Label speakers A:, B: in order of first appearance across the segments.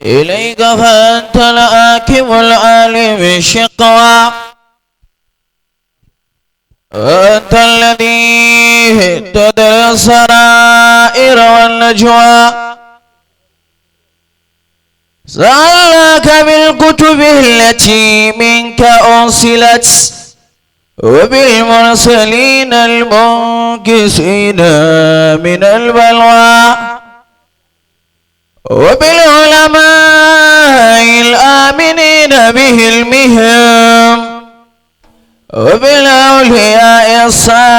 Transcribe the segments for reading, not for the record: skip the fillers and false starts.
A: إليك فأنت الآكم العالم الشقوى أنت الذي تدري السرائر والنجوى سألناك بالكتب التي منك أرسلت وبالمرسلين المنكسين من البلوى وبالعلماء الآمنين بهلمهم وبالأولياء الصالمين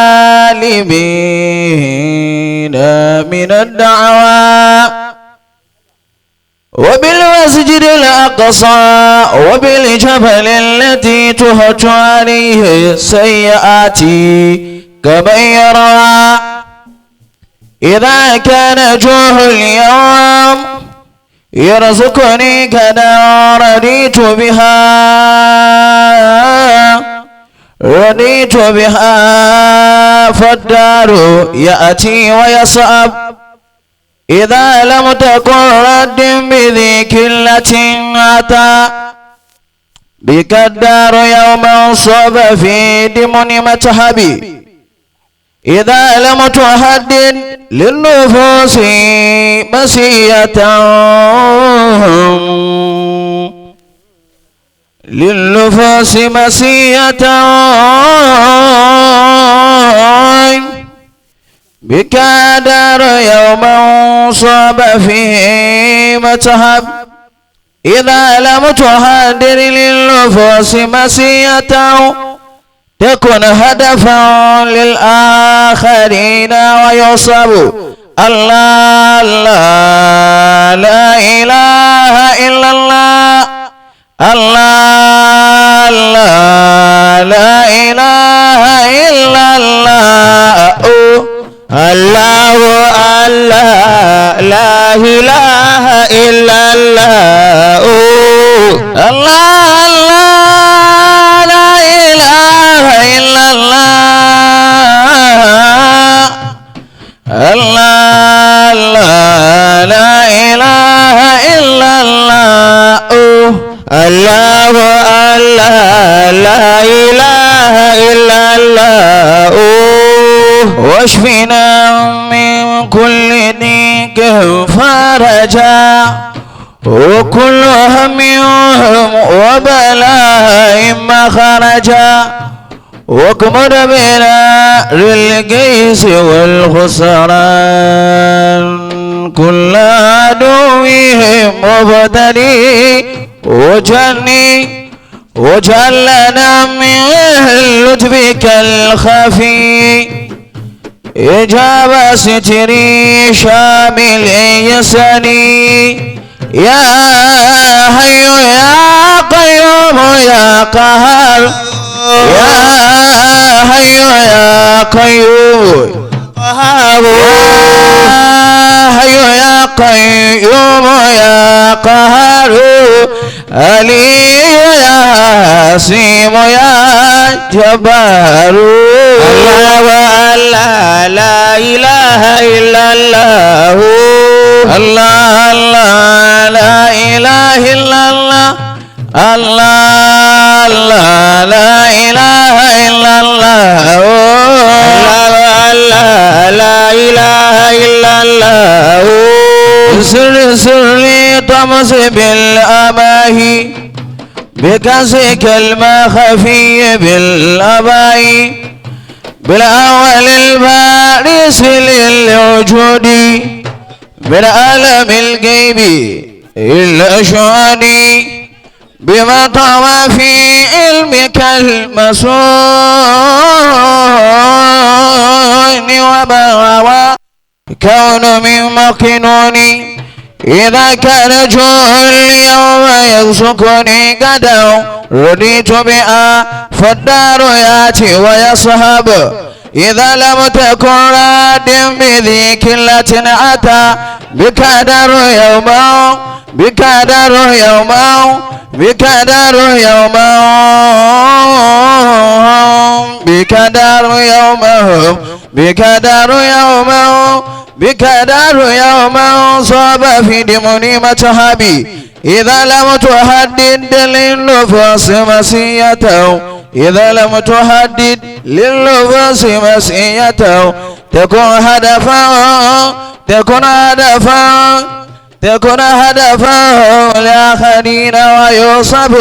A: من الدعوى وبالمسجد الأقصى وبالجبل الذي تهج عليه السيئات كمن يرى إذا كان جوع اليوم يرزقني كذا رضيت بها فالدار يأتي ويصعب إذا لم تكن رد بذي كلة أتى بك الدار يوم صب في دمن متهبي إذا لم تهدد للنفوس مسية بك دار يوم صاب فيه متهب إذا لم تهدر للنفوس مسية تكن هدفا للآخرين ويصب الله الله لا إله إلا الله الله الله لا إله إلا الله الله الله لا إله إلا الله الله الله لا إله إلا الله الله الله لا إله إلا الله الله الله لا إله إلا الله واشفنا من كل ضيق فرجا وكل هم وبلاء مخرجا واكمل بنا للقيس والخسران كل عدوهم مبتلي وجعل لنا من لطفك الخفي إجابة ستري شامل يسني يا حي يا قيوم يا قهار يا حي يا قيوم يا حي يا قيوم يا قهار علي يا حسيم يا جبار الله الله لا إله إلا الله الله الله لا إله إلا الله الله الله لا إله إلا الله الله الله لا إله إلا الله سر طمس بالأباهي بكسك المخفي بالأباهي بالأول البارس للوجود بالعالم الغيبي الأشهد بما طوى في علمك المصون وبغوى كون من مكنون إذا كان جوع اليوم يرزقني غدا رضيت بها فالدار ياتي ويصحب إذا لم تكن راد بذي كلة أتى بك دار يوما بك دار يوما بك دار يوما بك دار يوما بك دار يوما بك دار يوما صاب في دمني متهبي إذا لم تحدد للنفوس مسيته إذا لم تحدد للنفوس مسيته تكون هدفا لآخرين ويوصف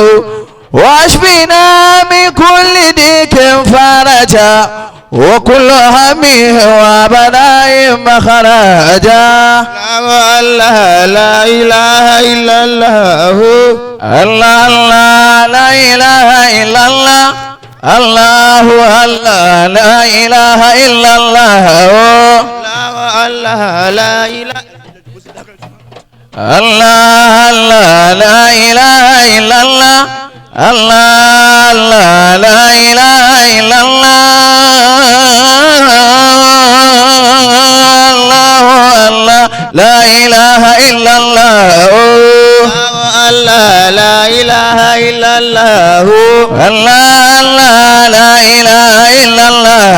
A: واشفنا من كل ديك فرجا وكل همه وبلاء مخرجا.
B: الله لا إله إلا الله
A: الله الله لا إله إلا الله الله الله لا إله إلا الله
B: الله لا إله
A: الله الله لا إله إلا الله الله الله لا إله إلا الله الله الله لا إله إلا الله
B: الله لا إله إلا الله
A: الله الله لا إله إلا الله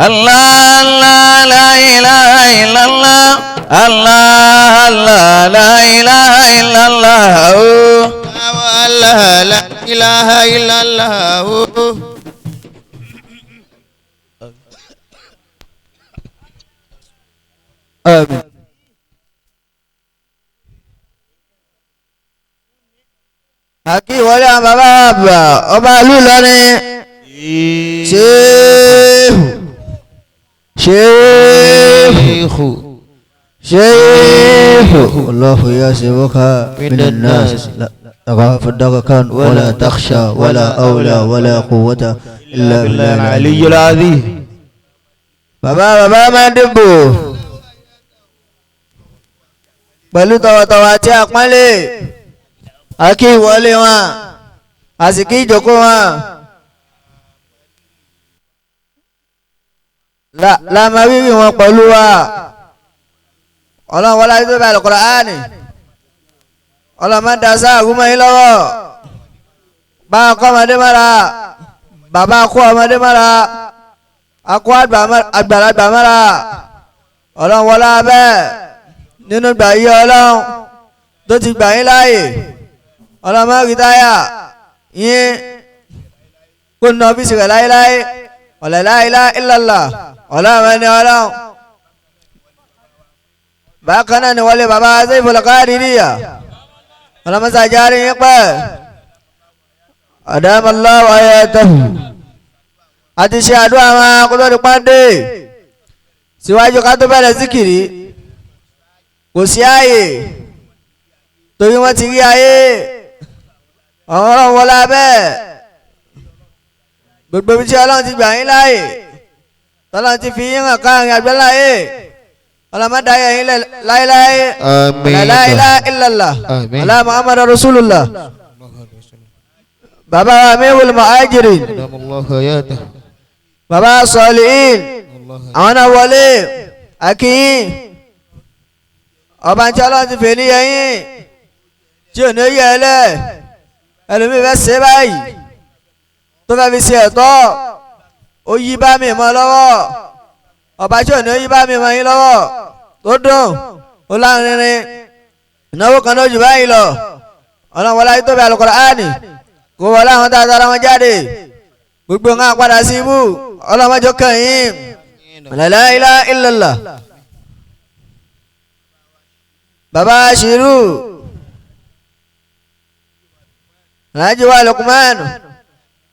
A: الله الله لا إله إلا الله الله الله لا إله إلا الله
B: الله لا إله إلا الله.
A: آمين. Aki wọlé àwọn bàbá àgbà ọba ìlú Ìlọrin ṣéèfù Allahu yasimuka minan nas fadaka wala takhsha wala awla wala quwwata illa billahi al-aliyyil azim. Bàbá máa dìbò pẹ̀lú tọwọ́tọwọ́ àti àpọ́nlé àkí ìwọlé wọn àsìkí ìjókòó wọn láàmà wíwí wọn pẹ̀lú wa ọlọ́run wọlá tó bá Al-Qur'ani ọlọ́run máa dasá àgúnmọ́ yín lọ́wọ́ bá kọ́ ọmọdé mọ́ra bàbá kó ọmọdé mọ́ra akó àgbàlagbà mọ́ra ọlọ́run wọlá bẹ́ẹ̀ nínú gbà yí ọlọ́run tó ti gbà yín láàyè ọlọ́mọ rìtáyà yín kó nà ọ́fíìsì rẹ̀ láéláé ọ̀lẹ́ la ilaha illallah ọlọ́mọ ẹni ọlọ́run. bákan náà ni wọlé bàbá Saiful Qadiriyya ọlọ́mọ sàjárí yín pẹ́ adamallahu hayatahu àti ṣe àdúrà wọn kó tó di pàdé síwájú ká tó bẹ̀rẹ̀ síkìrì kò sí ààyè torí wọ́n ti rí ayé ọ̀rọ̀ wọlé abẹ́ gbogbo ibi tí ọlọ́run ti gbà yín láàyè tọ́lọ́run ti fi yín hàn káàrin àgbáláyé ọlọ́mọdáyé yín láéláé la ilaha illallah ala muhammadu rasulullah bàbá Amirul Muhajirin bàbá Salihin àwọn náà wọlé akíyín ọba tí ọlọ́run ti fè ní yẹyìn tí ò ní yẹ ẹlẹ́ ẹlòmíì fẹ́ ṣe báyìí tó fẹ́ fi ṣe ẹ̀tọ́ ó yí bá mi mọ́ lọ́wọ́ ọba tí ò ní yí bá mi mọ́ yín lọ́wọ́ tó dùn ó lárinrin ìnáwó kan lójú báyìí lọ ọlọ́run wọlé ayé tó bẹ Al-Qur'ani kó wọlé àwọn tá a tara wọn jáde gbogbo nǹkan padà sí ibú ọlọ́mọjọ kẹ́yìn la ilaha illallah baba Shiru Alhaji wa Lukman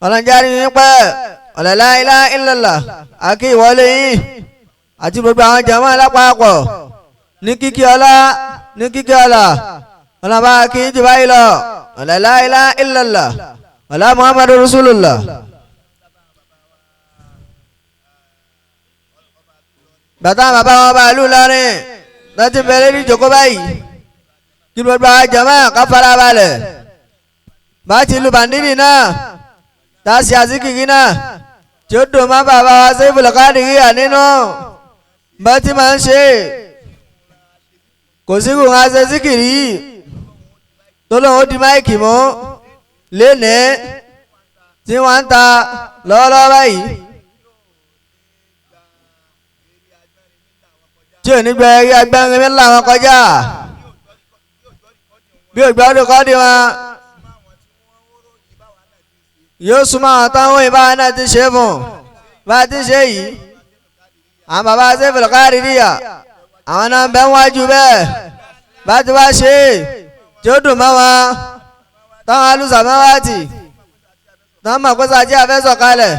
A: ọlọ́njárí ní pẹ́ la ilaha illallah àkí ìwọlé yìí àti gbogbo àwọn jàmá lápapọ̀ ní kíkí ọlá ọlọ́ba kí jù báyìí lọ la ilaha illallah ọlá Muhammadu Rasulullah. bàtà bàbá wọn bá lù lọ́rin láti bẹ̀rẹ̀ ní ìjókòó báyìí kí gbogbo àwọn jàmá ká fara balẹ̀ bá ti lu bàndínì náà tá a ṣe àzíkìrì náà tí ó dùn má bàbá wa Saiful Qadiriyya nínú bá ti máa ń ṣe kò sí kò ń ṣe síkìrì yìí tó lóun ó di máìkì mú lénìí tí wọ́n ń ta lọ́wọ́lọ́wọ́ báyìí tí ò ní gbẹ agbẹ́rin mi làwọn kọjá bí ògbà ọdún kọ́ di wọn yóò súnmọ́ àwọn táwọn ìbá náà ti ṣe fún bá ti ṣe yìí àwọn bàbá sẹ́fìlì káàrí níyà àwọn náà ń bẹ wájú bẹ́ẹ̀ bá ti wá ṣe tí ó dùn mọ́ wọn táwọn alùsàmọ́wátì táwọn mọ̀kọ́sá jẹ́ àfẹ́sọ̀ kalẹ̀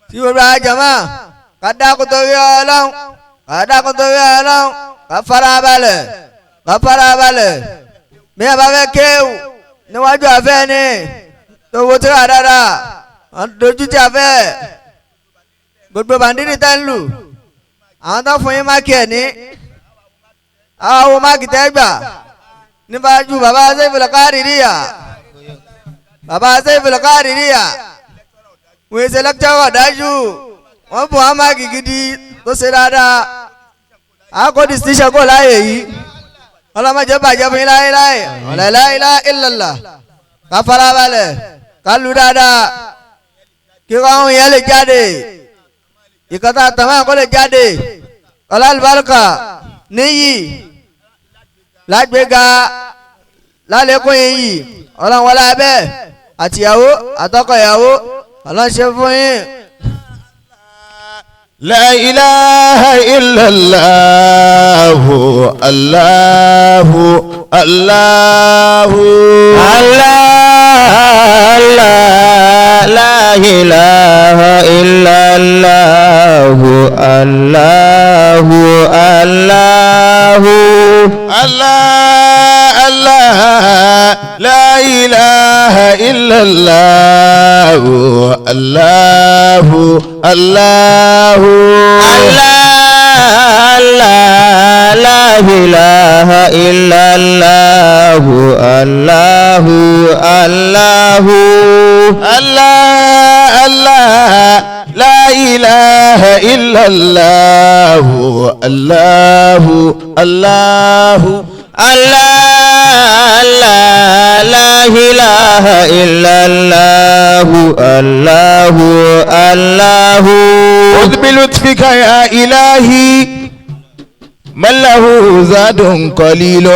A: tí gbogbo àjẹmọ́ ká dákun torí Ọlọ́run ká dákun torí Ọlọ́run ká farabalẹ̀ bí ẹ bá fẹ́ kéwù níwájú àfẹ́ ni tó wo tíra dáadáa wọ́n dojú tí àfẹ́ gbogbo bàndínì tẹ́ ń lù àwọn tó fún yín máàkì ẹ̀ ní àwọn owó máàkì tẹ́ gbà níwájú bàbá Sẹ́fìlì Káàdìríyà bàbá Sẹ́fìlì Káàdìríyà wọ́n ṣe lẹ́kítọ́rọ̀ dájú wọ́n bù wọ́n máàkì gidi tó ṣe dáadáa àkó distinction kò láàyè yìí ọlọ́mọdé bàjẹ́ fún yín láéláé la ilaha illallah ká farabalẹ̀ ká lu dáadáa kí wọ́n yẹn lè jáde ìkọ́tà tàmáà kó lè jáde ọlálùbáríkà níyì lágbèga lálẹ́kùn yìí ọlọ́wọ́lá abẹ́ àtìyàwó àtọkọ ìyàwó ọlọ́ṣẹ́ fún yín.
B: La ilaha illallah Allahu Allahu Allah la ilaha illallah Allahu Allahu Allah la ilaha illallah Allahu Allahu la ilaha illallah Allahu Allahu la ilaha illallah Allahu Allahu la ilaha illallah Allahu Allahu خذ بلطفك يا إلهي من له زاد قليل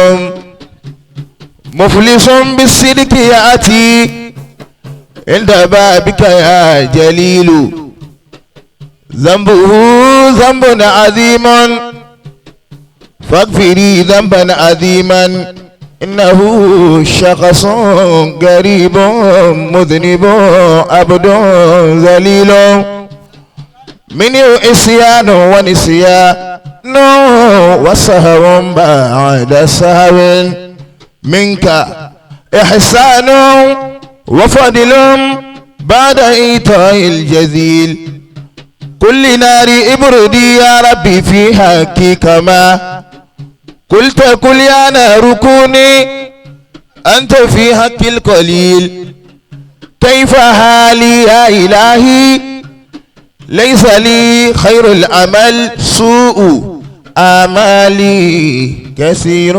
B: مفلس بالصدق يأتي عند بابك يا جليل ذنبه ذنب عظيم فاغفري ذنبا عظيما إنه شخص قريب مذنب عبد ذليل منه عصيان ونسيان وسهو بعد سهو منك إحسان وفضل بعد إيتاء الجزيل كل نار ابردي يا ربي في حقي كما قلت كل يا نار كوني أنت في حق القليل كيف حالي يا إلهي ليس لي خير العمل سوء آمالي كثير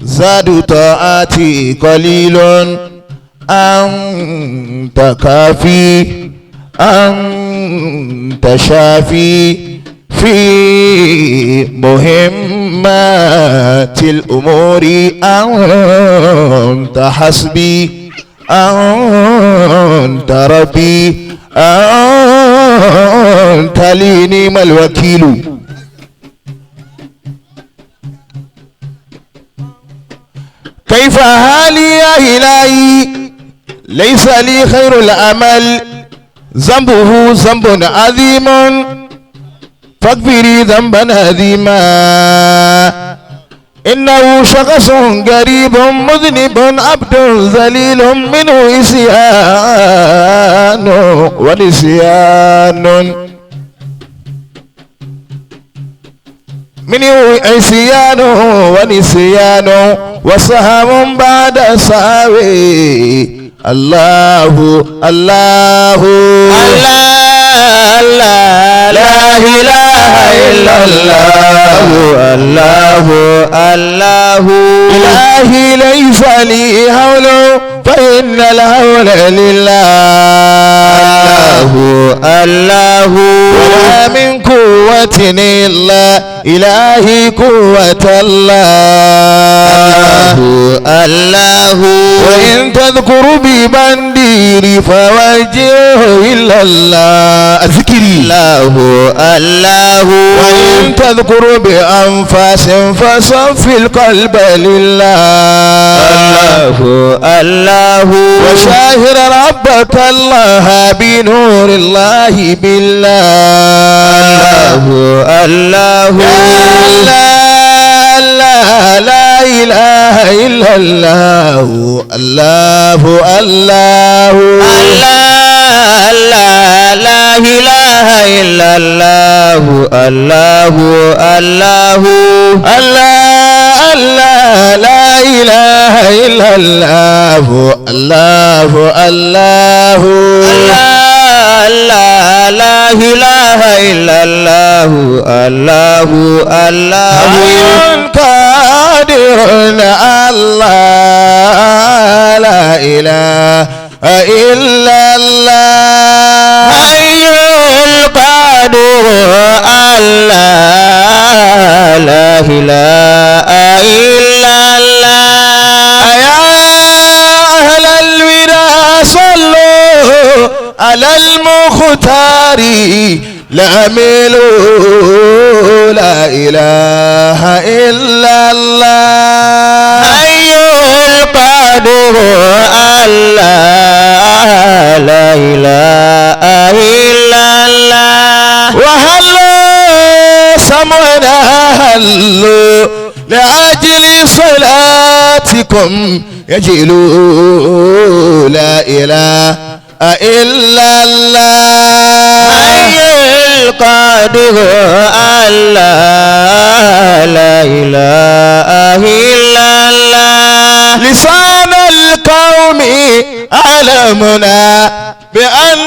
B: زاد طاعتي قليل أنت كافي أنت شافي في مهمات الأمور أنت حسبي أنت ربي أنت لي نعم الوكيل كيف حالي يا إلهي ليس لي خير العمل ذنبه ذنب عظيم فاغفري ذنبا عظيما إنه شخص قريب مذنب عبد ذليل منه عصيان ونسيان منه عصيان ونسيان وسهم بعد ساوي الله الله الله لا إله إلا الله الله الله إلهي ليس لي حول فإن الحول لله
A: الله
B: وما من قوة إلا إلهي قوة الله
A: الله
B: وإن تذكر ببندير فوجهه إلا الله ذكري
A: الله
B: وإن تذكر بأنفاس فصف القلب لله
A: الله
B: وشاهر ربك الله بنور الله بالله
A: الله
B: لا إله إلا الله الله الله
A: لا إله إلا الله الله الله
B: لا إله إلا الله الله الله
A: لا إله إلا الله الله الله
B: قادر الله لا إله إلا الله
A: حي القادر الله لا إله إلا الله
B: يا أهل الوداع صلوا على المختار لا ملوا لا إله إلا الله
A: حي القادر الله لا إله إلا الله
B: وهلوا سمعنا هلوا لأجل صلاتكم يجلوا لا إله إلا الله
A: حي القادر الله لا إله إلا الله
B: لسان القوم علمنا بأن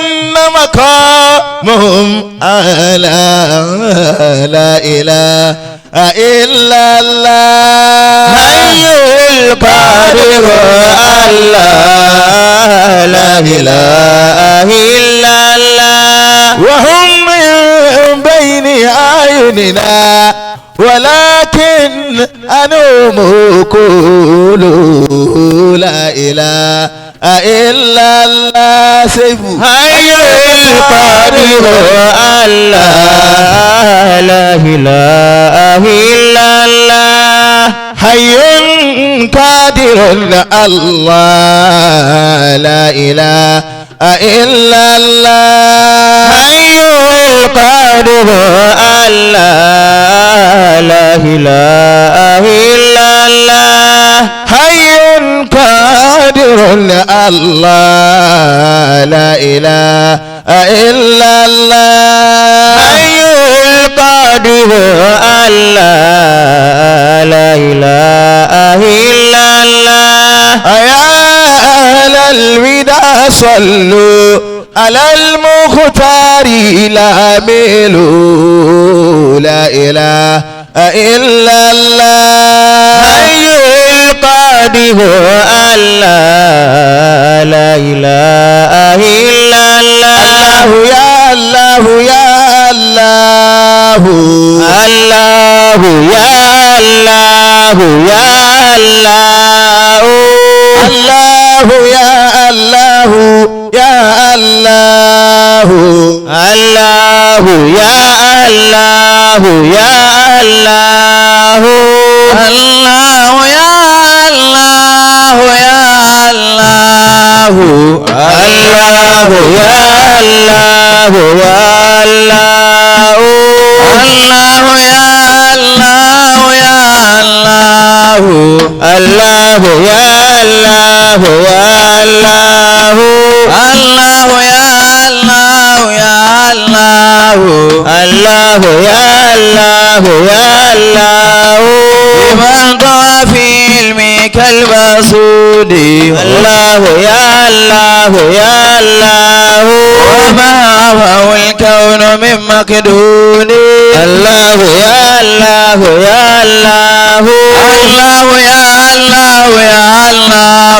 B: مقامهم على لا إله إلا الله
A: حي القادر الله لا إله إلا الله
B: وهم من بين أعيننا ولكن أنهم قولوا لا إله إلا الله سيف
A: حي القادر الله لا إله إلا الله
B: حي قادر الله لا إله إلا الله
A: حي القادر الله لا إله إلا الله
B: حي قادر الله لا إله إلا الله
A: حي القادر الله لا إله إلا الله
B: يا أهل الوداع صلوا على المختار لا ملوا لا إله إلا الله
A: حي القادر الله لا إله إلا الله
B: يا الله يا الله
A: الله يا الله يا الله
B: الله يا الله يا الله
A: الله يا الله يا الله الله يا الله يا الله الله يا الله يا الله الله يا الله يا الله الله يا الله يا الله الله يا الله يا الله الله يا الله يا الله لمن ضاع في علمك المقصود الله يا الله يا الله وما هو الكون من مكدون الله يا الله يا الله الله يا الله يا الله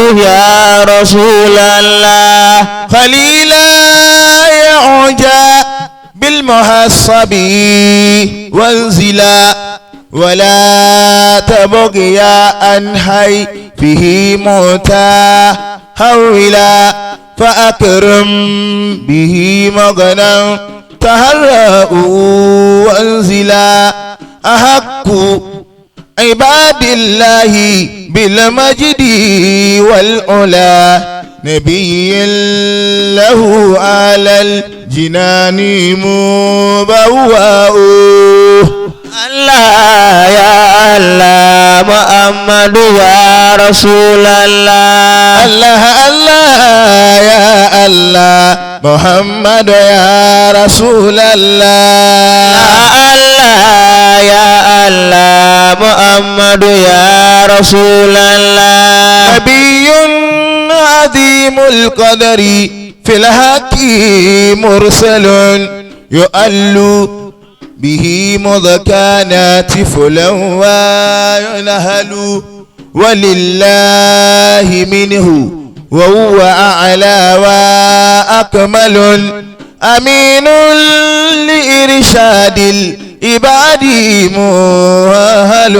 B: يا رسول الله
C: خليلا يعجى بالمحصب وانزلا ولا تبغيا عن حيفه موتا حولا فأكرم به مغنى تهرأ وانزلا أحق عباد الله بالمجد والعلا نبي له على الجنان مبوأ
B: الله يا الله محمد يا رسول الله
C: الله الله يا الله محمد يا رسول الله
B: الله يا الله محمد يا رسول الله
C: نبي عظيم القدر في الحق مرسل يؤل به مذ كان طفلا وينهل ولله منه وهو أعلى وأكمل أمين لإرشاد العباد مؤهل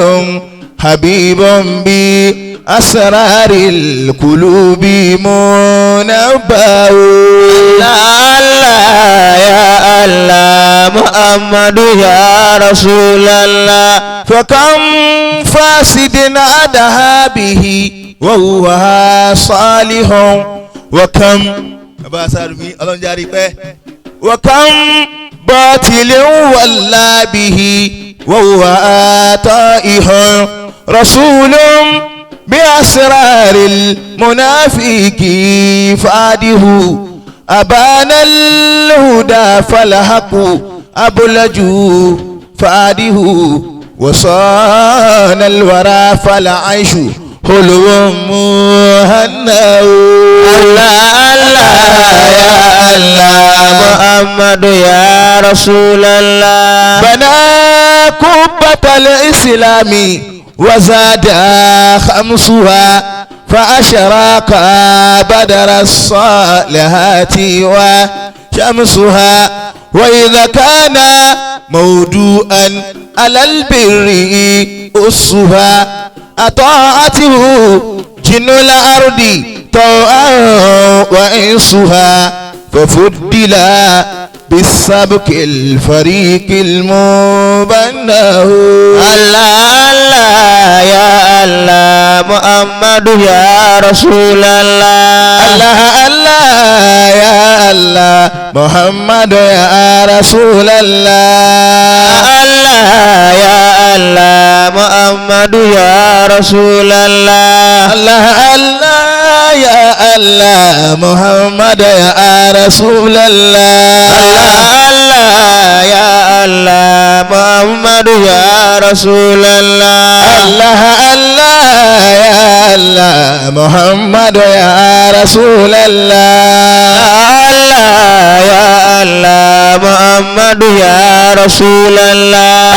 C: حبيب بأسرار القلوب منبأ
B: الله يا الله محمد يا رسول الله
C: فكم فاسد أدها به وهو صالح وكم وكم باطل ولا به وهو طائح رسول بأسرار المنافق فاده أبان الهدى فالحق أبلج فاده وصان الورى فالعيش حلو مهنأ
B: الله يا الله محمد يا رسول الله
C: بنى قبة الإسلام وزاد خمسها فأشرق بدر الصالحات وشمسها وإذا كان موضوعا على البر أسها أطاعته جن الأرض طوعا وإنسها ففضلا بالسبك الفريق المبنى
B: الله يا الله محمد يا رسول الله
C: الله يا الله محمد يا رسول الله
B: الله يا الله محمد يا رسول الله
C: الله يا الله محمد يا رسول الله
B: الله يا الله محمد يا رسول الله
C: الله يا الله محمد يا رسول الله
B: يا الله محمد يا رسول الله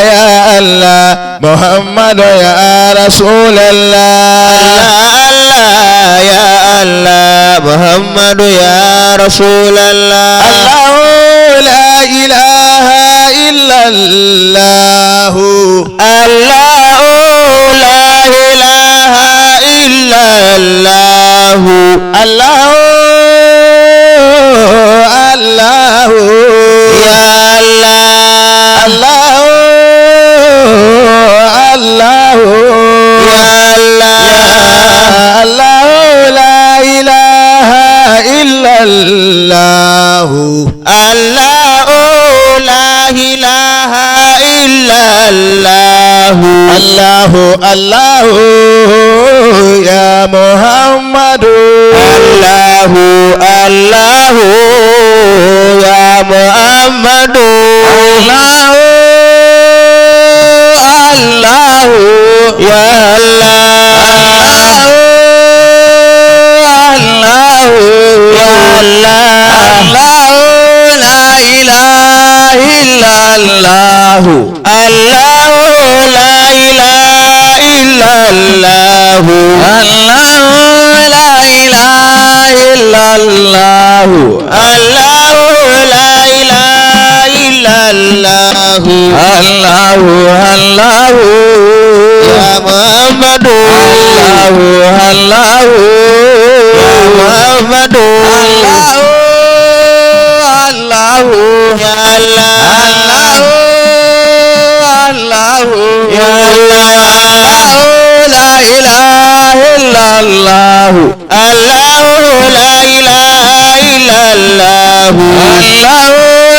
C: يا الله محمد يا رسول الله
B: يا الله محمد يا رسول الله
C: لا إله إلا الله
B: الله لا إله إلا الله
C: الله
B: يا الله
C: الله
B: يا الله
C: لا إله إلا الله
B: الله لا إله إلا الله
C: الله يا محمد
B: الله يا محمد
C: الله
B: يا الله يا الله
C: لا إله إلا الله
B: الله لا إله إلا الله Allahu la ilaha illallah.
A: Allahu Allahu
B: Ya Muhammadu.
A: Allahu Allahu
B: Ya Muhammadu.
A: Allahu
B: Ya Allah.
A: Allahu Allahu
B: Ya Allah.
A: La ilaha illallah
B: Allahu la ilaha illallah.
A: Allahu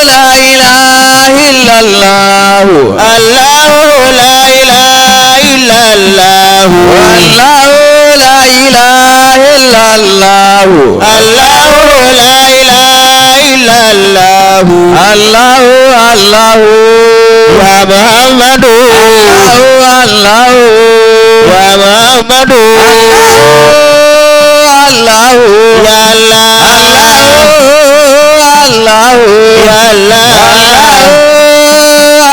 A: la ilaha illallah
B: Allahu la ilaha illallah.
A: Allahu la ilaha illallah
B: Allahu la ilaha illallah.
A: Allahu Allahu
B: Ya Muhammadu.
A: Allahu
B: Ya Muhammadu.
A: Allahu
B: Ya Allah.
A: Allahu
B: Ya Allah.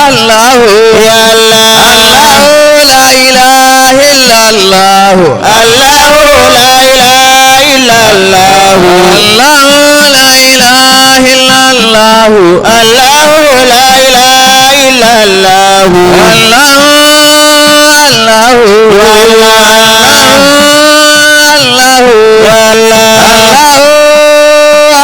A: Allahu
B: Ya Allah.
A: la ilaha illallah
B: Allahu la ilaha illallah.
A: Allahu la ilaha illallah
B: Allahu la ilaha illallah.
A: Allahu Allahu
B: Ya Allah.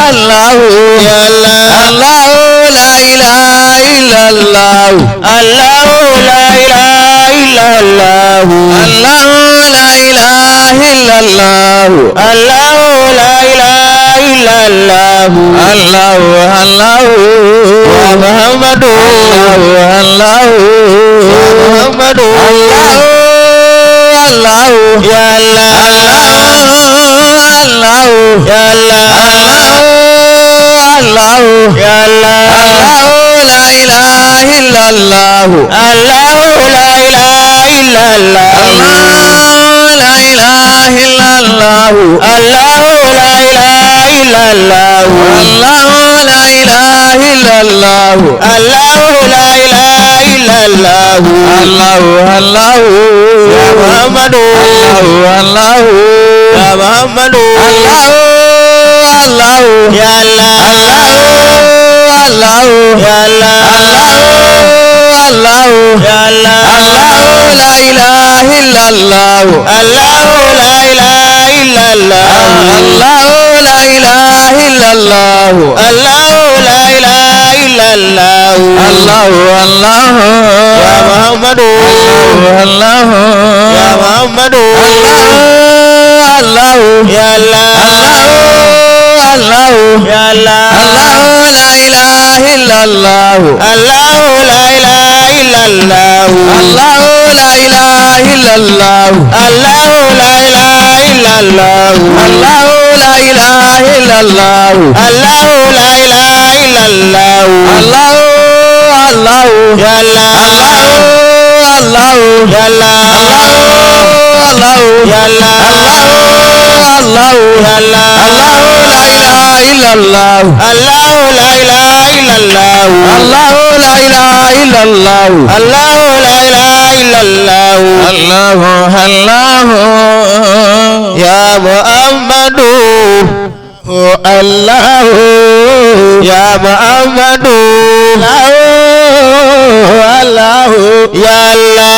A: Allahu
B: Ya Allah.
A: Allahu la ilaha illallah
B: Allahu la ilaha illallah.
A: Allahu la ilaha illallah
B: Allahu la ilaha illallah.
A: Allahu Allahu
B: Ya Muhammadu.
A: Allahu
B: Ya Muhammadu.
A: Allahu
B: Ya Allah.
A: Allahu
B: Ya Allah.
A: Allahu
B: Ya Allah.
A: Allahu la ilaha illallah
B: Allahu la ilaha illallah.
A: Allahu la ilaha illallah
B: Allahu la ilaha illallah.
A: Allahu la ilaha illallah
B: Allahu la ilaha illallah.
A: Allahu Allahu
B: Ya Muhammadu.
A: Allahu
B: Ya Muhammadu.
A: Allahu Allahu
B: Ya Allah.
A: Allahu
B: Ya Allah.
A: Allahu
B: Ya Allah.
A: Allahu la ilaha illallah
B: Allahu la ilaha illallah.
A: Allahu la ilaha illallah
B: Allahu la ilaha illallah.
A: Allahu Allahu
B: Ya Muhammadu.
A: Allahu
B: Ya Muhammadu.
A: Allahu
B: Ya Allah.
A: Allahu
B: Ya Allah.
A: Allahu la ilaha illallah
B: Allahu la ilaha illallah.
A: Allahu la ilaha illallah
B: Allahu la ilaha illallah.
A: Allahu la ilaha illallah
B: Allahu la ilaha illallah.
A: Allahu Allahu
B: Ya Allah.
A: Allahu
B: Ya Allah.
A: Allahu
B: Ya Allah.
A: Allahu
B: Ya Allah.
A: Allahu la ilaha illallah
B: Allahu la ilaha illallah.
A: Allahu la ilaha illallah
B: Allahu la ilaha illallah.
A: Allahu Allahu
B: Ya Muhammadu.
A: Allahu
B: Ya Muhammadu.
A: Allahu
B: Ya Allah.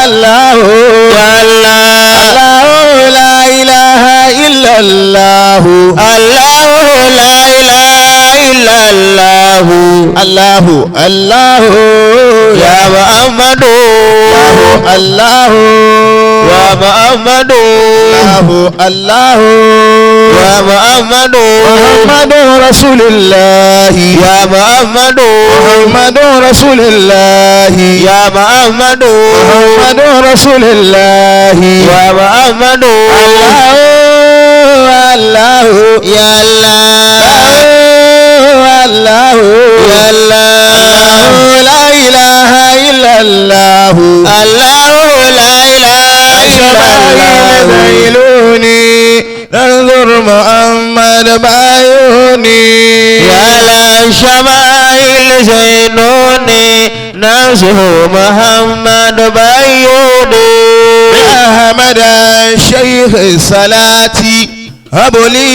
A: Allahu
B: Ya Allah.
A: Allahu la ilaha illallah
B: Allahu la ilaha illallah.
A: Allahu Allahu
B: Ya Muhammadu.
A: Allahu
B: Ya Muhammadu.
A: Allahu
B: Ya Muhammadu.
A: Muhammadur Rasulullah
B: Ya Muhammadu.
A: Muhammadur Rasulullah
B: Ya Muhammadu.
A: Muhammadur Rasulullah
B: Ya Muhammadu.
A: Allahu
B: Ya Allah.
A: Allahu
B: Ya Allah.
A: la ilaha illallah
B: Allahu la ilaha illallah.
A: Bailuni nanzur Muhammad Bayuni
B: Ya la syama'il zainuni nasuhu Muhammad Bayuni.
C: Ahmad Shaykh Salati abuli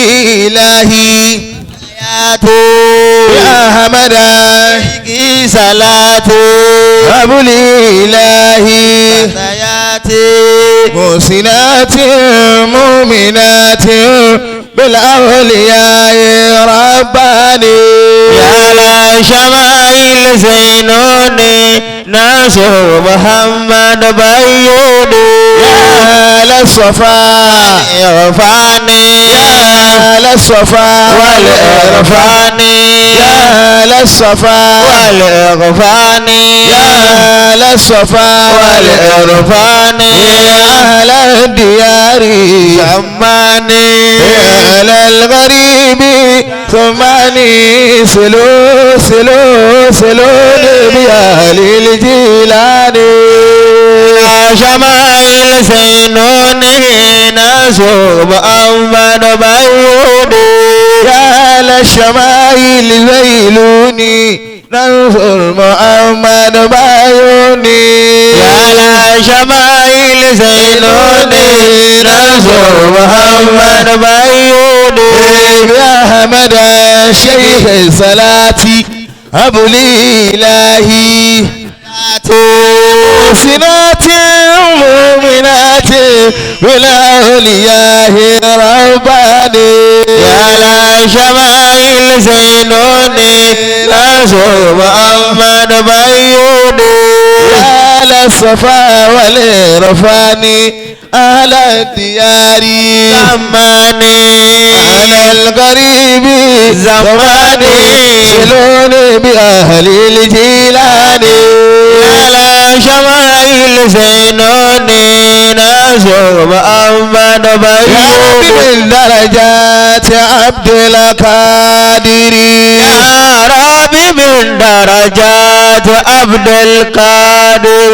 C: ilahi
B: Hayatu
C: ya hamada
B: Ki salatu
C: abuli ilahi
B: Sayati
C: musinati muminati bil awliya rabbani
B: Ya la Shama'il Zainuni Nasr Muhammad Bayyuni
C: ya la safa
B: Irfani
C: ya la safa
B: wal irfani
C: ya la safa
B: wal irfani
C: ya la safa
B: wal irfani
C: أهل الديار
B: سماني
C: أهل الغريب ثماني سلوني بأهل الجيلان
B: شمائل زينوني نسوب أمن بيوني
C: يا للشمائل ذيلوني ننصر محمد بعيوني
B: يا لا شمائل زينوني نسوب محمد بيوني
C: يا حمد شيخ صلاتي أبو لي إلهي سنات مؤمنات بالأولياء رباني
B: يا لا شمائل زينوني نسوب محمد بيوني
C: يا للصفا والإرفاني أهل الديار
B: زماني
C: أهل الغريب
B: زماني
C: سلوني بأهل الجيلان
B: يا لا شمائل زينوني نسوب محمد
C: يا
B: بيوني
C: من درجات عبد القادر
B: يا ربي من درجات عبد القادر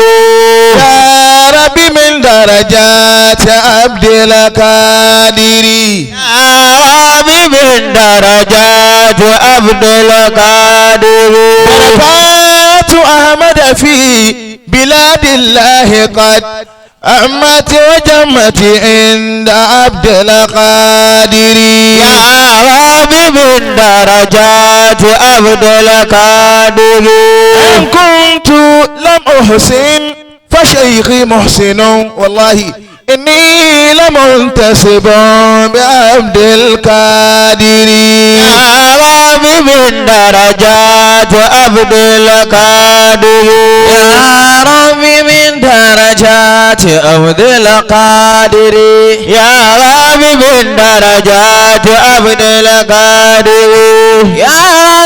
C: يا ربي من درجات عبد القادر
B: يا ربي من درجات عبد القادر
C: بركات أحمد في بلاد الله قد أعمت وجمت عند عبد القادر
B: يا ربي من درجات عبد القادر
C: إن كنت لم أحسن فشيخي محسن والله إني لمنتسب بعبد القادر
B: يا ربي من درجات عبد القادر
A: يا ربي من درجات عبد القادر
B: يا ربي من درجات عبد القادر
A: يا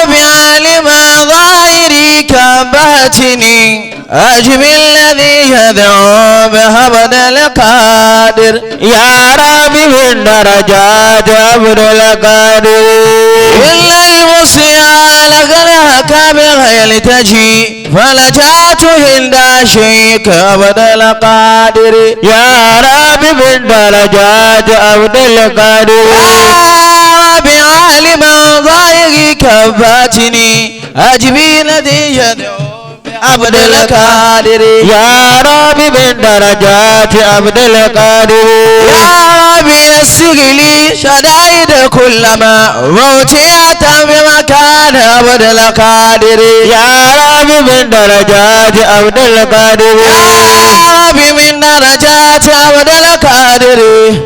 A: ربي علم ظاهري كباتني أجب الذي يدعو بعبد القادر
B: يا ربي من درجات عبد القادر
A: إلا المصيا لغناك بغير تجي فلجأت عند شيك عبد القادر
B: يا ربي من درجات عبد القادر
A: يا ربي عالم ظاهري كباتني أجبي الذي يدعو عبد القادر
B: يا ربي من درجات عبد القادر
A: يا ربي يسر لي شدائد كلما موتيت بمكان عبد القادر
B: يا ربي من درجات عبد القادر
A: يا ربي من درجات عبد القادر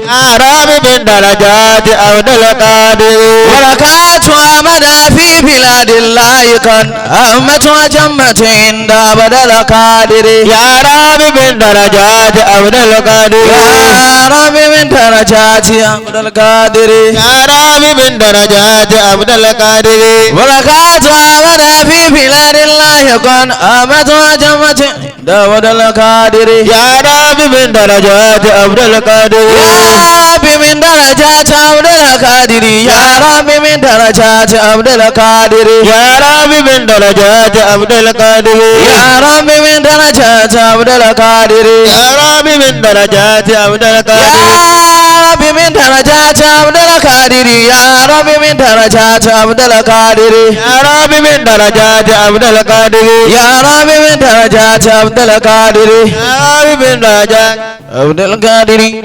B: يا ربي من درجات عبد القادر
A: بركات أحمد في بلاد الله قد أمت وجمت عند عبد القادر
B: يا ربي من درجات عبد القادر
A: يا ربي من درجات عبد القادر
B: يا ربي من درجات عبد القادر
A: بركات أحمد في بلاد الله قد أمت وجمت عند عبد القادر
B: يا ربي من درجات عبد القادر
A: يا ربي من درجات عبد القادر يا ربي من درجات عبد القادر
B: يا ربي من درجات عبد القادر
A: يا ربي من درجات عبد القادر
B: يا ربي من درجات عبد القادر
A: يا ربي من درجات عبد القادر يا ربي من درجات عبد القادر
B: يا ربي من درجات عبد القادر
A: يا ربي من درجات عبد القادر
B: يا ربي من درجات
A: عبد القادر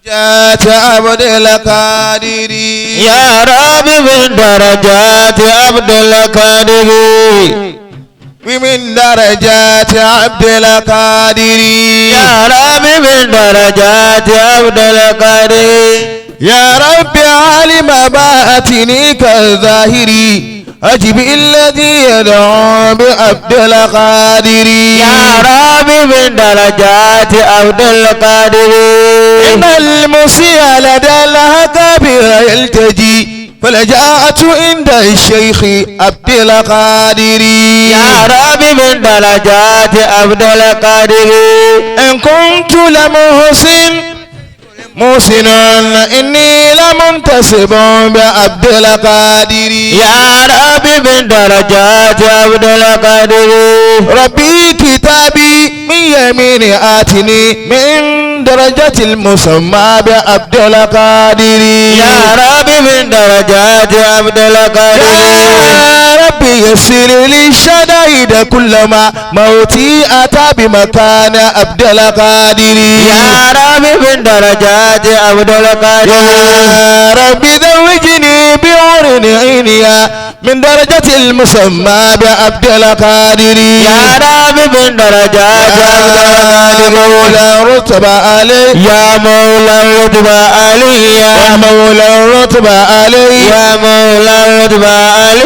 C: درجات عبد القادر
B: يا ربي من درجات عبد القادر
C: ومن درجات عبد القادر
B: يا ربي من درجات عبد القادر
C: يا رب عالم باطني كالظاهري أجب الذي يدعو بعبد القادر
B: يا ربي من درجات عبد القادر
C: إن المسيء لدى الأكابر يلتجي فلجأت عند الشيخ عبد القادر
B: يا ربي من درجات عبد القادر
C: إن كنت محسنا إني لمنتسب بعبد القادر
B: يا ربي من درجات عبد القادر
C: ربي كتابي من يمين آتني من درجة المسمى بعبد القادر
B: يا ربي من درجات عبد القادر
C: يا ربي يسر لي الشدائد كلما موتي أتى بمكان عبد القادر
B: يا ربي من درجات عبد القادر
C: يا ربي زوجني بعور عينيا من درجة المسمى بعبد القادر
B: يا ربي من درجات عبد القادر
C: مولى رتب علي
B: يا مولى الرتبة علي
C: يا مولى رتب علي
B: يا مولى الرتبة علي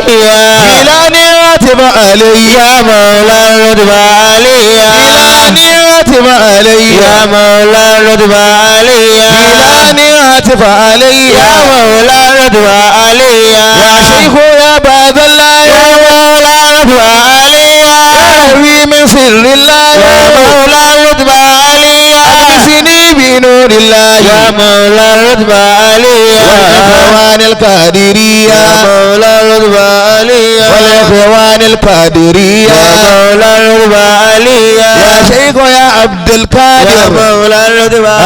C: جيلاني رتب علي
B: يا مولى الرتبة علي
C: جيلاني رتب علي
B: يا مولى الرتبة علي
C: جيلاني رتب علي
B: يا مولى الرتبة علي
C: يا شيخ يا بعد الله
B: يا مولى الرتبة علي
C: يا من سر الله
B: يا مولى الرتبة علي
C: ألبسني بنور الله
B: يا مولى الرتبة علي
C: والإخوان القادرية
B: يا مولى الرتبة علي
C: والإخوان القادرية
B: يا مولى الرتبة علي
C: يا شيخ يا عبد
B: يا
C: القادر
B: مولى الرتبة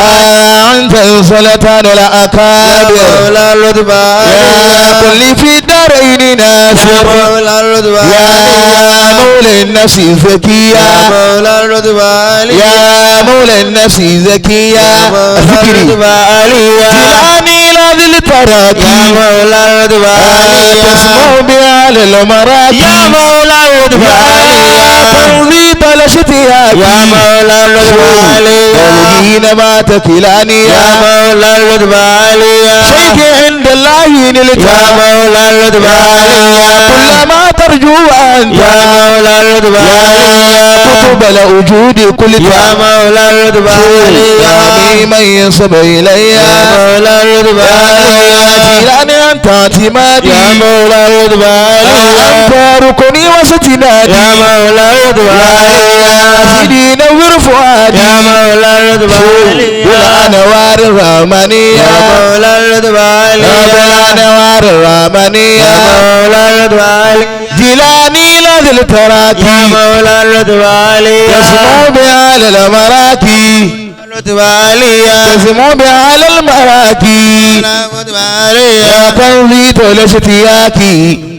C: أنت السلطان
B: يا
C: الأكابر
B: مولى الرتبة
C: يا كل في الدارين
B: يا
C: ناصر
B: مولى الرتبة
C: يا مولى النفس
B: يا
C: زكية
B: مولى الرتبة
C: يا مولى النفس زكية
B: يا مولى
C: ذكري
B: الرتبة عليا
C: جلاني لا ذي
B: يا
C: التراكي
B: مولى الرتبة عليا
C: تسمع بأهل المراكي
B: يا مولى الرتبة عليا
C: تنظي بلشتياكي
B: يا مولى الرتبة عليا
C: تولين ما تكلاني
B: يا مولى الرتبة عليا
C: شيخ عند الله
B: يا
C: نلتا
B: مولى الرتبة عليا
C: كل ما ترجو أنت
B: يا مولى الرتبة عليا
C: كتب الوجود كل
B: يا مولى الرتبة عليا
C: من ينصب إلي
B: يا مولى الرتبة عليا
C: جيلاني أنت اعتمادي
B: يا مولى الرتبة عليا
C: أنت ركني وستنادي
B: يا مولى الرتبة عليا
C: سيدي نور فؤادي
B: يا مولى الرتبة عليا
C: بالأنوار الرحمنية
B: يا مولى الرتبة عليا
C: بالأنوار الرحمنية
B: يا مولى الرتبة عليا
C: جيلاني لذي التراكي
B: يا مولى الرتبة عليا
C: يسمو بأهل المراكي
B: الرتبة عليا
C: يسمو بأهل المراكي
B: الرتبة عليا
C: يا كنزي تولشتياكي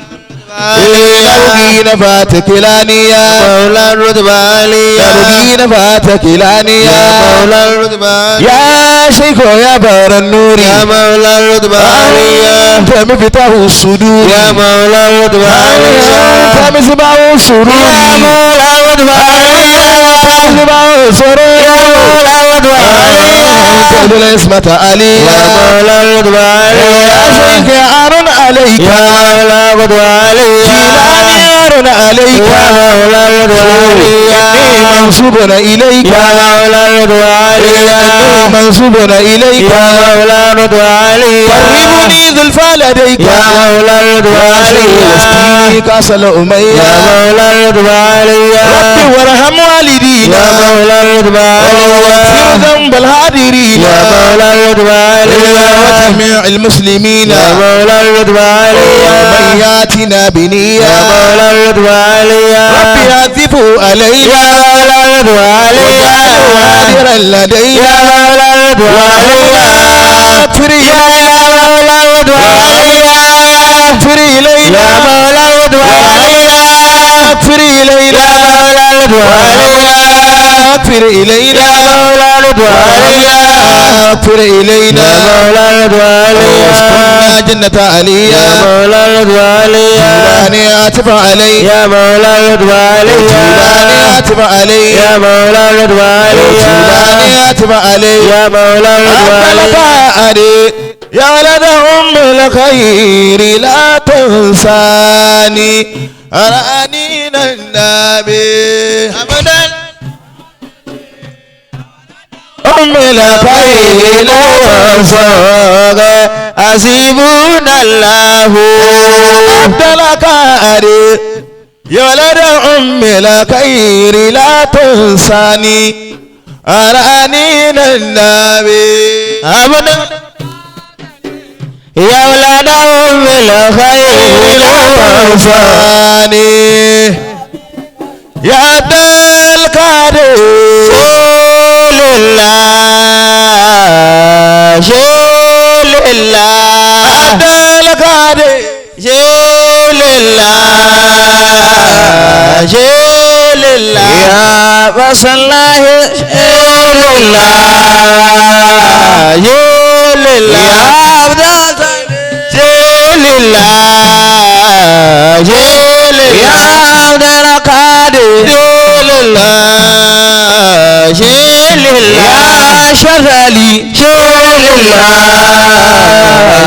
C: يبغين فاتك لانيا
B: مولى الرتبة عليا
C: يبغين فاتك لانيا
B: مولى الرتبة عليا
C: يا شيخ يا بار النور
B: يا مولى الرتبة عليا
C: أنت مفتاح الصدور
B: يا مولى الرتبة عليا
C: أنت مصباح السرور
B: يا مولى الرتبة عليا
C: مصباح السرور
B: يا مولى الرتبة عليا
C: أنت ذو العصمة علي
B: يا مولى الرتبة عليا
C: يا شيخ عار عليك
B: يا مولى الرتبة عليا
C: جيلاني عار عليك
B: يا مولى الرتبة عليا
C: إني منسوب إليك
B: يا مولى الرتبة عليا
C: إني منسوب إليك
B: يا مولى الرتبة عليا
C: قربني ذلفى لديك
B: يا مولى الرتبة عليا
C: يسقيني كأس الأمية
B: يا مولى الرتبة عليا
C: ربي وارحم والدينا
B: يا مولى الرتبة عليا
C: واغفر ذنب الهادرين
B: يا مولى الرتبة عليا
C: وجميع المسلمين
B: يا مولى الرتبة عليا
C: ومن ياتنا بنية
B: يا مولى الرتبة عليا
C: ربي عذبه علينا
B: يا مولى الرتبة عليا
C: قادرا لدينا
B: يا مولى الرتبة عليا
C: اغفر
B: يا مولى الرتبة عليا
C: اغفر إلينا
B: يا مولى الرتبة عليا
C: اغفر إلينا
B: يا مولى الرتبة عليا
C: اغفر إلينا
B: يا مولى الرتبة رد عليا
C: اغفر إلينا
B: يا مولا رد عليا
C: واسكننا جنة عليا
B: يا مولا رد عليا
C: جيلاني عتب علي
B: يا مولا رد عليا
C: جيلاني عتب علي
B: يا مولا رد عليا
C: جيلاني عتب علي
B: يا مولا رد عليا
C: يا ولد أم الخير لا تنساني أراني النبي أبدا
B: أم الخير لا ينساك حسبنا الله
C: عبد الكاري يا ولد أم الخير لا تنساني أراني النبي
B: أبدا يا ولد أم الخير لا
C: تنساني يا عبد الكاري
B: شيل الله شيل الله
C: عبد الكاري
B: شيل الله شيل الله يا بس الله شيل الله شيل الله يا عبد شيل الله شيل يا عبد القادر شيل الله شيل الله يا شذلي شيل الله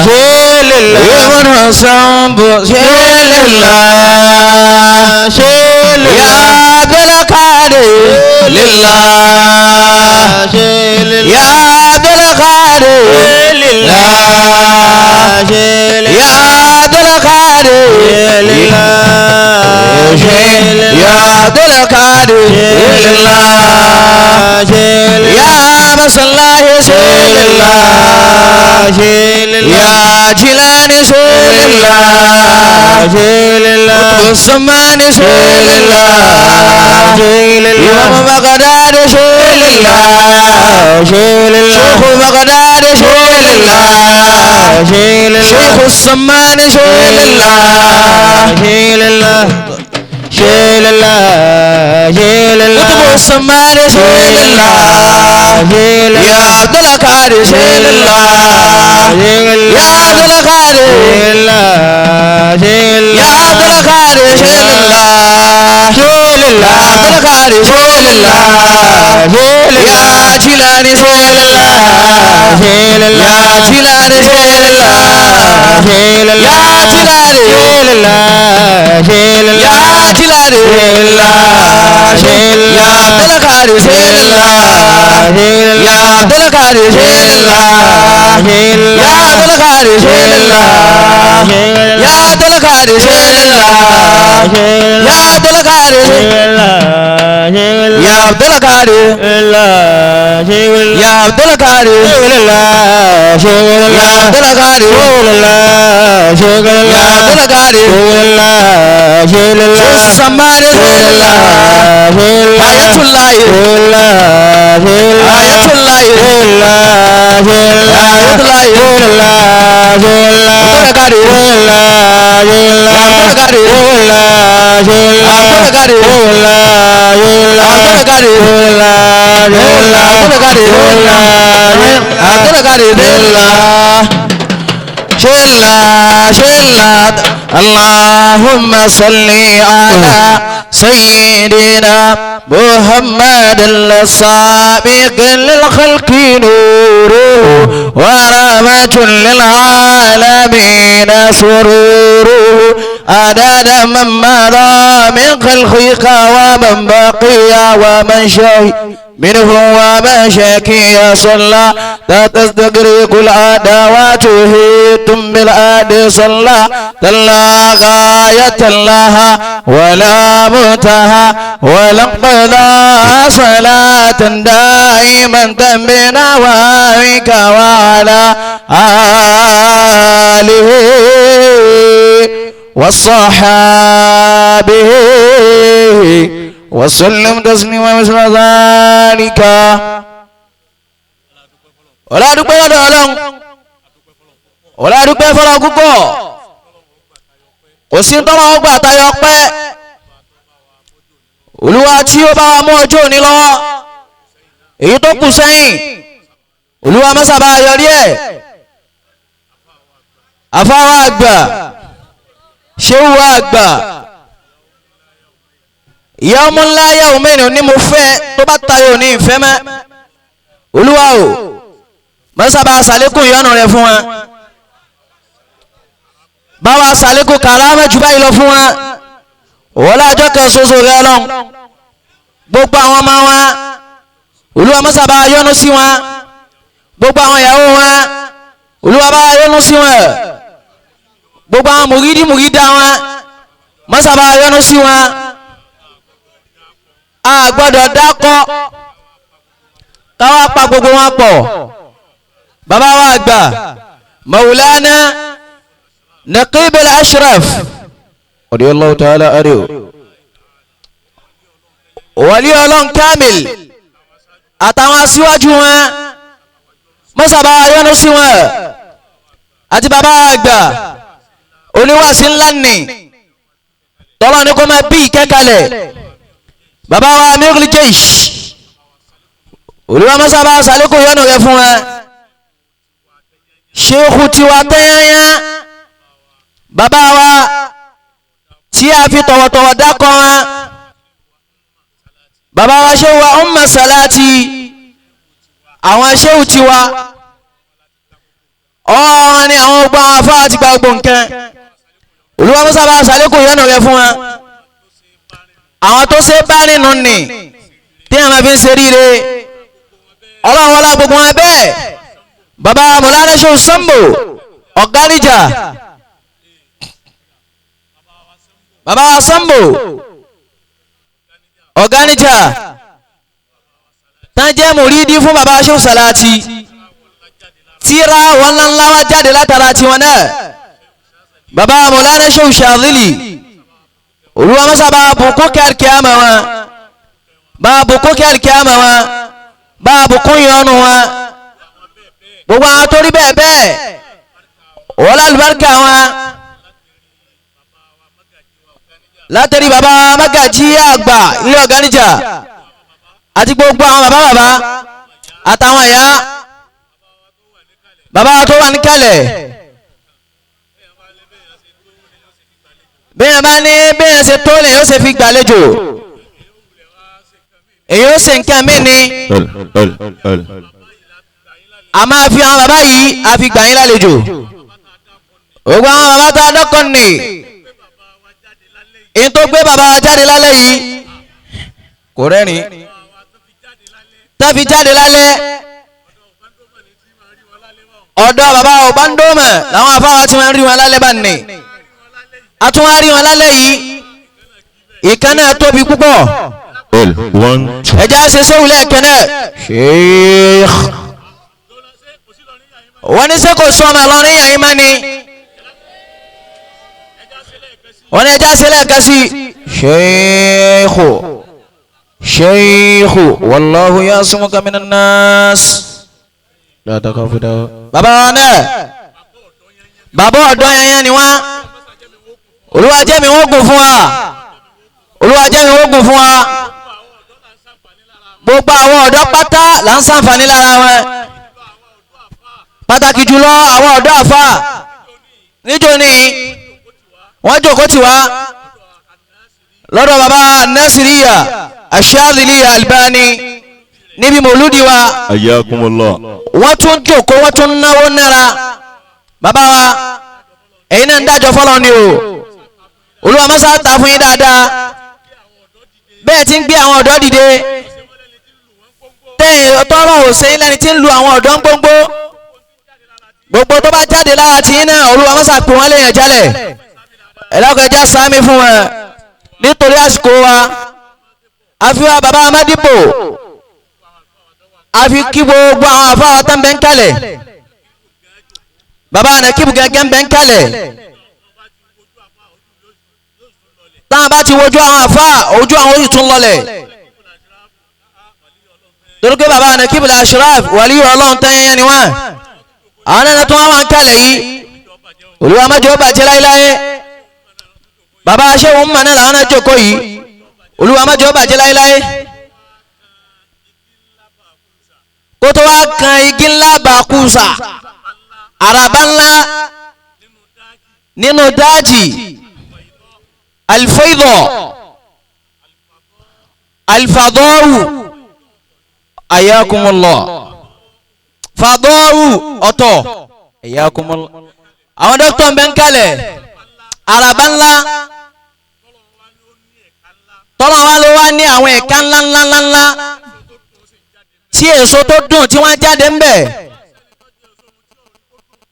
B: شيل الله يا من حسن شيل الله شيل يا عبد القادر لله شيل يا عبد القادر لله شيل يا عبد القادر لله شيل يا عبد القادر لله شيل يا بس الله شيل الله شيل يا جيلاني شيل الله شيل الله السمان شيل الله شيل الله يوم بغداد شيل الله شيل الله شيخ بغداد شيل الله شيل الله شيخ السمان شيل الله شيل الله شيل الله شيل الله قطب السمان شيل الله شيل يا عبد القادر شيل الله شيل يا عبد القادر شيل الله شيل يا عبد القادر شيل الله شيل الله عبد القادر شيل الله شيل يا جيلاني شيل الله شيل الله يا جيلاني شيل الله شيل الله يا جيلاني شيل الله شيل الله يا جيلاني شيل الله شيل يا عبد القادر شيل الله شيل يا عبد القادر شيل الله شيل يا عبد القادر شيل الله يا عبد القادر شيل الله يا عبد القادر شيل الله يا عبد القادر الله يا عبد القادر الله يا عبد القادر الله يا عبد القادر الله السمان الله آية الله آية الله آية اللهم صل على سيدنا محمد السابق للخلق نوره ورحمة للعالمين سروره عدد من مضى من خلقك ومن بقي ومن شهد منه وما شكي صلى لا تستغرق الأدوات هيتم بالأد صلى تلا غاية لها ولا منتهى ولا انقضاء صلاة دائما تنبنا وبك وعلى آله وصحابه وسلم تسليما مثل ذلك. ọlá dúpẹ́ lọ́dọ̀ Ọlọ́run, ọlá dúpẹ́ fọlọ́ púpọ̀, kò sí tọ́lọ́ ọgbà tayọ pẹ́. Olúwa tí ó bá wa mú ọjọ́ òní lọ́wọ́ èyí tó kù sẹ́yìn olúwa mọ́sàbá yọrí ẹ̀ àfáwà àgbà ṣéwà àgbà ìyá ọmọ ńlá yà òmìnir ní mo fẹ́ tó bá tayọ ní ìfẹ́ mẹ́ olúwa o mọ́sàbá sàlékún ìyọ́nù rẹ̀ fún wa báwa sàlékún kàrámẹ́ jù báyìí lọ fún wa wọ́n lájọ́ kan ṣoṣo rẹ̀ lọ́n gbogbo àwọn ọmọ wa olúwa mọ́sàbá yọ́nú sí wa gbogbo àwọn ìyàwó wa olúwa bá yọ́nú sí wa gbogbo àwọn mùrídà wa mọ́sàbá yọ́nú sí wa a gbọ́dọ̀ dákọ́ káwá pa gbogbo wọn pọ̀ bàbá wa àgbà Maulana Naqib al-Ashraf radiyallahu ta'ala anhu wàlí ọlọ́n kamil àtàwọn aṣíwájú wọn mọ́sàbá yọ́nú sí wọn àti bàbá àgbà oníwàsí ńlá nì tọ́lọ́ ní kó máa bí ìkẹ́kalẹ̀ bàbá wa Amirul Jaysh olúwa mọ́sàbá sàlékún yọ́nú rẹ̀ fún wọn ṣéèkù tiwa tẹ́yẹ́yẹ́ bàbá wa tí a fi tọ̀wọ̀tọ̀wọ̀ dákọ̀ wọn bàbá wa ṣéwù wa Umma Salati àwọn ṣéwù tiwa ọ̀rọ̀ ni àwọn ogbó àwọn afá àti gbogbo nǹkan olúwa mọ́sàbá sàlékún yọ́nú rẹ̀ fún wọn àwọn tó ṣe bá nínú nì tí a máa fi ń ṣe ríire ọlọ́run wọlá gbogbo wọn bẹ́ẹ̀ bàbá Mọ̀lánà Ṣéhù Sambo Ọ̀gáníjà bàbá wa Sambo Ọ̀gáníjà tán jẹ́ mùrídí fún bàbá Ṣéhù Salati tíra wọn ńlá wá jáde látara tiwọn náà bàbá Mọ̀lánà Ṣéhù Ṣàdílì olúwa mọ́sàbá bùkún kíákíámà wọn bá bùkún kíákíámà wọn bá bùkún yọnu wọn gbogbo àwọn tó rí bẹ́ẹ̀ bẹ́ẹ̀ wọ́n lálùbáríkà wọn látẹ̀rí bàbá Mágàjí àgbà ilé Ọ̀gáníjà àti gbogbo àwọn bàbá àtàwọn ìyá bàbá tó wà níkàlẹ̀ bẹ́ẹ̀ bá ní bẹ́ẹ̀ ṣe tó lè yóò ṣe fi gbàlejò èyí ó ṣe nǹkan mí ni a máa fi àwọn bàbá yìí a fi gbà yín lálejò gbogbo àwọn bàbá tó adọ́kọ̀ nì èyí tó gbé bàbá wa jáde lálẹ́ yìí kò rẹ́rìn tó fi jáde lálẹ́ ọ̀dọ̀ bàbá Ọ̀bándómọ̀ làwọn afáwa tí wọ́n rí wọn lálẹ́ bá nì àtúnwárí wọn lálẹ́ yìí ìkànnà tóbi púpọ̀ ẹjá ṣe sówulẹ̀ kẹ́nẹ̀ Sheikh wọ́n ní sẹ́ kò sọ ọmọ Ìlọrin yàn yín má ni wọ́n ní ẹjá ṣe lẹ́ẹ̀kan sí Sheikh wallahu yasumuka minan nas la takhafu bàbá wọn náà bàbá ọ̀dọ́ yẹn ni wọ́n olúwa jẹ́ mi wọ́n gùn fún wa olúwa jẹ́ mi wọ́n gùn fún wa gbogbo àwọn ọ̀dọ́ pátá là ń ṣàǹfààní lára wọn pàtàkì jùlọ àwọn ọ̀dọ́ àfà níjòní wọ́n jókòó tì wá lọ́dọ̀ bàbá Nasiriya Ash-Shadhili Albani níbi mòlúdi wa
D: Ayyakumullah
B: wọ́n tún jókòó wọ́n tún náwó nára bàbá wa ẹ̀yin náà ń dájọ́ fọ́lọ́ ni o olúwa mọ́sá ta fún yín dáadáa bẹ́ẹ̀ tí ń gbé àwọn ọ̀dọ́ dìde tẹ́yìn tọ́rọ̀ òsèyìn lẹ́ni tí ń lu àwọn ọ̀dọ́ ń gbóngbó gbogbo tó bá jáde lára tí yín náà olúwa mọ́sá pè wọ́n léèyàn jálẹ̀ ẹ̀lọ́kọ̀ọ́jà sáámi fún wọn nítorí àsìkò wa àfihàn bàbá amadipo àfi kí gbogbo àwọn àfáà tán bẹ́ ń kalẹ̀ bàbá Nakibu gẹ́gẹ́ bẹ́ ń kalẹ̀ táwọn bá ti wojú àwọn àfáà ojú àwọn ojú tún lọlẹ̀ torí pé bàbá Nakibu al-Ashraf wàlí ọlọ́run tẹ́yẹyẹ ni wọ́n àwọn ẹni tó wọ́n ń kalẹ̀ yìí olúwa mẹ́jọ bàjẹ́ láíláí bàbá aṣẹ́wọ̀n mọ̀ náà làwọn ẹjọ́ kọ́ yìí olúwa mẹ́jọ bàjẹ́ láíláí kó tó wá kan igi ńlá bàkúsà àràbá ńlá nínú dájì alfaidọ alfadọ́wù ayakumullah fadọ́wù ọ̀tọ̀ ayakumullah àwọn dókítà ń bẹ ń kalẹ̀ àràbá ńlá tọ́lọ̀ wá ló wá ní àwọn ẹ̀ka ńláńláńlá tí èso tó dùn tí wọ́n jáde ń bẹ̀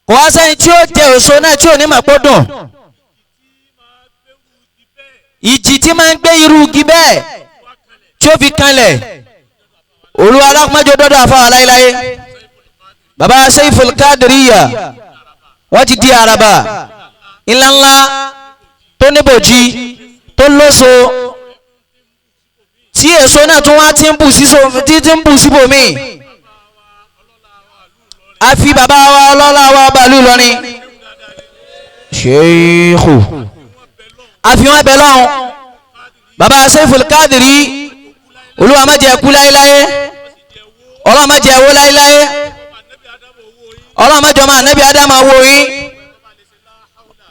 B: kò wá sẹ́yìn tí ó jẹ èso náà tí ò ní mà pó dùn ìjì tí máa ń gbé irú igi bẹ́ẹ̀ tí ó fi kanlẹ̀ olúwa alákùnmájọ dọ́dọ̀ àfáà láéláé baba Seiful Kadiriya wọ́n ti di àràbà ńláńlá tó níbòjì tó lóso tí èso náà tún wá tí ń bù síbòmí a fi bàbá wa ọlọ́lá wa bàálù lọ́rin Sheikhu a fi wọ́n bẹ̀ lọ́hùn bàbá Seiful Kadiri olúwa má jẹ́ kú láéláé ọlọ́run má jẹ́ wó láéláé ọlọ́run má jẹ́ ọmọ ànábì Ádámù wò yín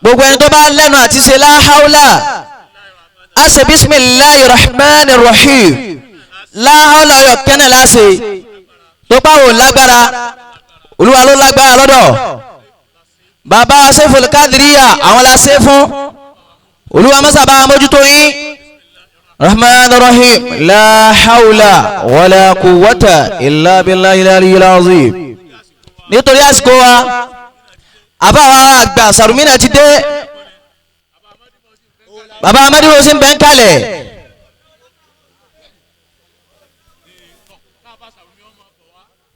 B: gbogbo ẹni tó bá lẹ́nu àti ṣe la hawla ase bisimilahi rahman rahim láhàlá ọyọ kẹ́nẹ̀ láṣẹ tó bá wò lágbára olúwa ló lágbára lọ́dọ̀ bàbá Seiful Kadiriya àwọn láṣẹ fún olúwa mọ́sàbá mójútó yín rahman rahim láhàlá wàlá quwwata illa billahi al-aliyyil azim nítorí àsìkò wa àbáwá àgbà sàrùmínà ti dé bàbá amadi wo sí ń bẹ́ ń kalẹ̀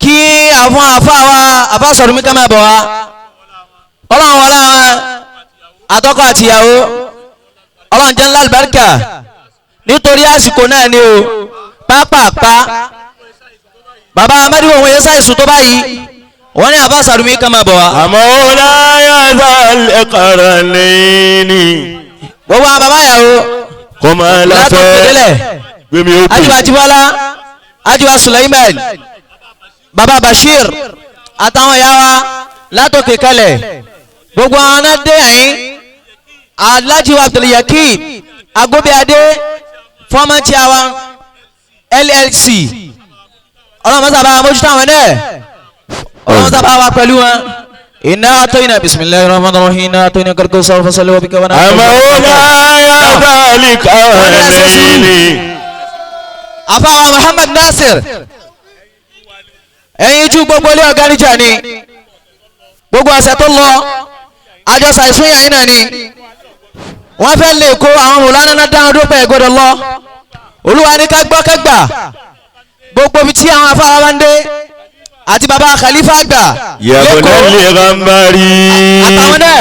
B: kí àwọn àfáwà àfáàsọ̀rọ̀mí ká máa bọ̀ wá ọlọ́run wọlé àwọn àtọ́kọ àtìyàwó ọlọ́run jẹ́ ńlá àlùbáríkà nítorí àsìkò náà ni o pápápá bàbá amadi wo wọ́n yẹ sáìsù tó báyìí wọ́n ní àfáàsọ̀rọ̀mí ká máa bọ̀ wá.
D: àmọ́ láyà ẹ̀kọ́rọ̀ lẹ́ni.
B: gbogbo àwọn bàbá yàwó
D: kò máa
B: látọ̀ pẹ̀lẹ́lẹ̀
D: gbẹmí ó kù.
B: ajiwa tiwala ajiwa Sulaiman baba Bashir àtàwọn ìyá wa látòkè kalẹ̀ gbogbo àwọn náà dé ẹ̀yìn alájiwa Abdulyakin agobiade former chairman LLC ọlọ́run sábà mójútó àwọn náà ọlọ́run sábà wà pẹ̀lú wọn. إنا أعطينا بسم الله الرحمن الرحيم إنا أعطينا كالكوثر فصل وبك ونحن
D: àmọ́ láyà ذلك lẹ́ni.
B: àfáà Muhammad Nasir ẹ̀yin jú gbogbo ilé ọ̀gá níjà ni gbogbo ọ̀sẹ̀ tó lọ àjọsà ìsúnyà yìí náà ni wọ́n fẹ́ lè kó àwọn mùlánà dáhùn dúpẹ́ ìgbọ́dọ̀ lọ olúwa ní ká gbọ́ kẹgbà gbogbo ibi tí àwọn afáà wa ń dé àti baba Khalifa àgbà
D: yàgò lè rambari.
B: àtàwọn náà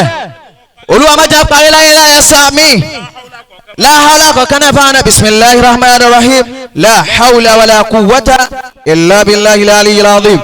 B: olúwa má jẹ́ parí láyé láyé sàmì láhàlá kọ̀ọ̀kan náà fáwọn náà bisimilahi rahman rahim la hawla wala quwwata illa billahi al-aliyyil azim.